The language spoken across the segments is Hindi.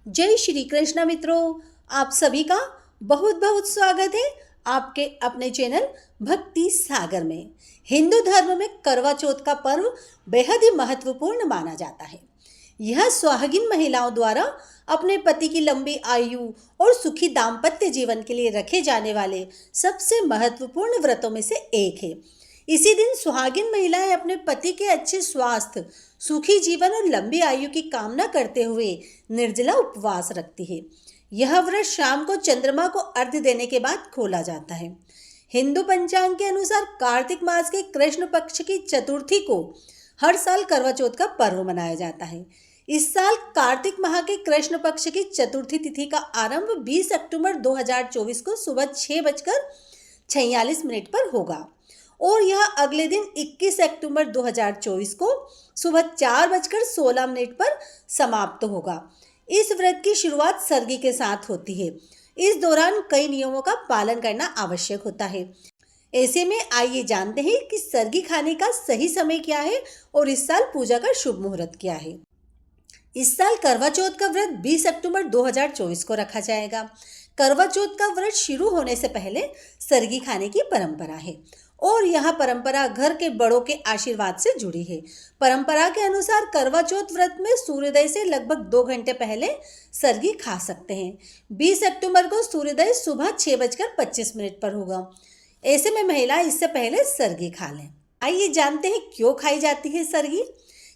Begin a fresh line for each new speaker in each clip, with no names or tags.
जय श्री कृष्ण मित्रों, आप सभी का बहुत बहुत स्वागत है आपके अपने चैनल भक्ति सागर में। हिंदू धर्म में करवा चौथ का पर्व बेहद ही महत्वपूर्ण माना जाता है। यह सुहागिन महिलाओं द्वारा अपने पति की लंबी आयु और सुखी दाम्पत्य जीवन के लिए रखे जाने वाले सबसे महत्वपूर्ण व्रतों में से एक है। इसी दिन सुहागिन महिलाएं अपने पति के अच्छे स्वास्थ्य, सुखी जीवन और लंबी आयु की कामना करते हुए निर्जला उपवास रखती है। यह व्रत शाम को चंद्रमा को अर्घ्य देने के बाद खोला जाता है। हिंदू पंचांग के अनुसार कार्तिक मास के कृष्ण पक्ष की चतुर्थी को हर साल करवा चौथ का पर्व मनाया जाता है। इस साल कार्तिक माह के कृष्ण पक्ष की चतुर्थी तिथि का आरंभ 20 अक्टूबर 2024 को सुबह 6:46 पर होगा और यह अगले दिन 21 अक्टूबर 2024 को सुबह 4:16 पर समाप्त होगा। इस व्रत की शुरुआत सर्गी के साथ होती है। इस दौरान कई नियमों का पालन करना आवश्यक होता है। ऐसे में आइए जानते हैं कि सर्गी खाने का सही समय क्या है और इस साल पूजा का शुभ मुहूर्त क्या है। इस साल करवा चौथ का व्रत 20 अक्टूबर 2024 को रखा जाएगा। करवा चौथ का व्रत शुरू होने से पहले सर्गी खाने की परंपरा है और यह परंपरा घर के बड़ों के आशीर्वाद से जुड़ी है। परंपरा के अनुसार करवा चौथ व्रत में सूर्योदय से लगभग 2 घंटे पहले सर्गी खा सकते हैं। 20 अक्टूबर को सूर्योदय सुबह 6:25 पर होगा। ऐसे में महिलाएं इससे पहले सर्गी खा लें। आइए जानते हैं क्यों खाई जाती है सर्गी।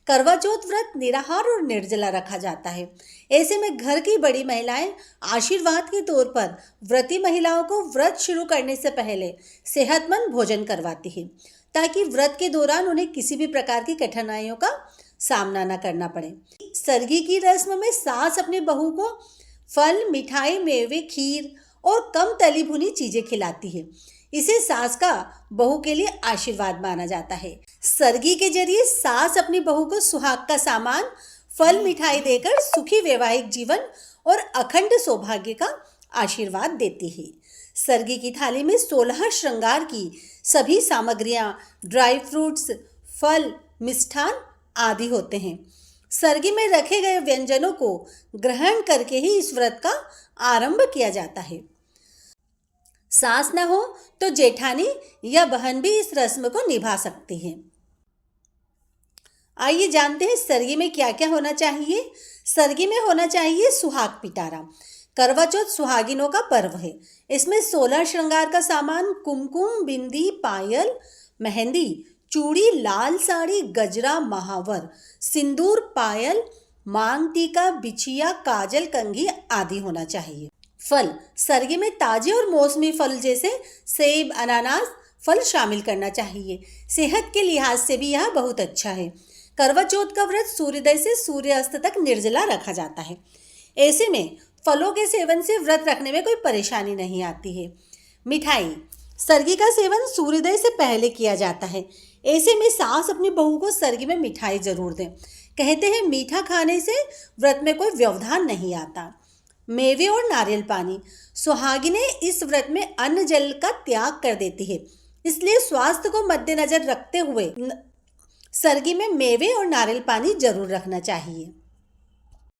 करवा चौथ व्रत निराहार और निर्जला रखा जाता है। ऐसे में घर की बड़ी महिलाएं आशीर्वाद के तौर पर व्रती महिलाओं को व्रत शुरू करने से पहले सेहतमंद भोजन करवाती है ताकि व्रत के दौरान उन्हें किसी भी प्रकार की कठिनाइयों का सामना न करना पड़े। सर्गी की रस्म में सास अपने बहू को फल, मिठाई, मेवे, खीर और कम तली भुनी चीजें खिलाती है। इसे सास का बहू के लिए आशीर्वाद माना जाता है। सर्गी के जरिए सास अपनी बहू को सुहाग का सामान, फल, मिठाई देकर सुखी वैवाहिक जीवन और अखंड सौभाग्य का आशीर्वाद देती है। सर्गी की थाली में 16 श्रृंगार की सभी सामग्रियां, ड्राई फ्रूट्स, फल, मिष्ठान आदि होते हैं। सर्गी में रखे गए व्यंजनों को ग्रहण करके ही इस व्रत का आरंभ किया जाता है। सास न हो तो जेठानी या बहन भी इस रस्म को निभा सकती है। आइए जानते हैं सर्गी में क्या क्या होना चाहिए। सर्गी में होना चाहिए सुहाग पिटारा। करवा चौथ सुहागिनों का पर्व है। इसमें 16 श्रृंगार का सामान, कुमकुम, बिंदी, पायल, मेहंदी, चूड़ी, लाल साड़ी, गजरा, महावर, सिंदूर, पायल, मांग टीका, बिछिया, काजल, कंघी आदि होना चाहिए। फल, सर्गी में ताजे और मौसमी फल जैसे सेब, अनानास फल शामिल करना चाहिए। सेहत के लिहाज से भी यह बहुत अच्छा है। करवा चौथ का व्रत सूर्योदय से सूर्यास्त तक निर्जला रखा जाता है। ऐसे में फलों के सेवन से व्रत रखने में कोई परेशानी नहीं आती है। मिठाई, सर्गी का सेवन सूर्योदय से पहले किया जाता है। ऐसे में सास अपनी बहू को सर्गी में मिठाई जरूर दें। कहते हैं मीठा खाने से व्रत में कोई व्यवधान नहीं आता। मेवे और नारियल पानी, सुहागिनें इस व्रत में अन्न जल का त्याग कर देती है, इसलिए स्वास्थ्य को मद्देनजर रखते हुए सर्गी में मेवे और नारियल पानी जरूर रखना चाहिए।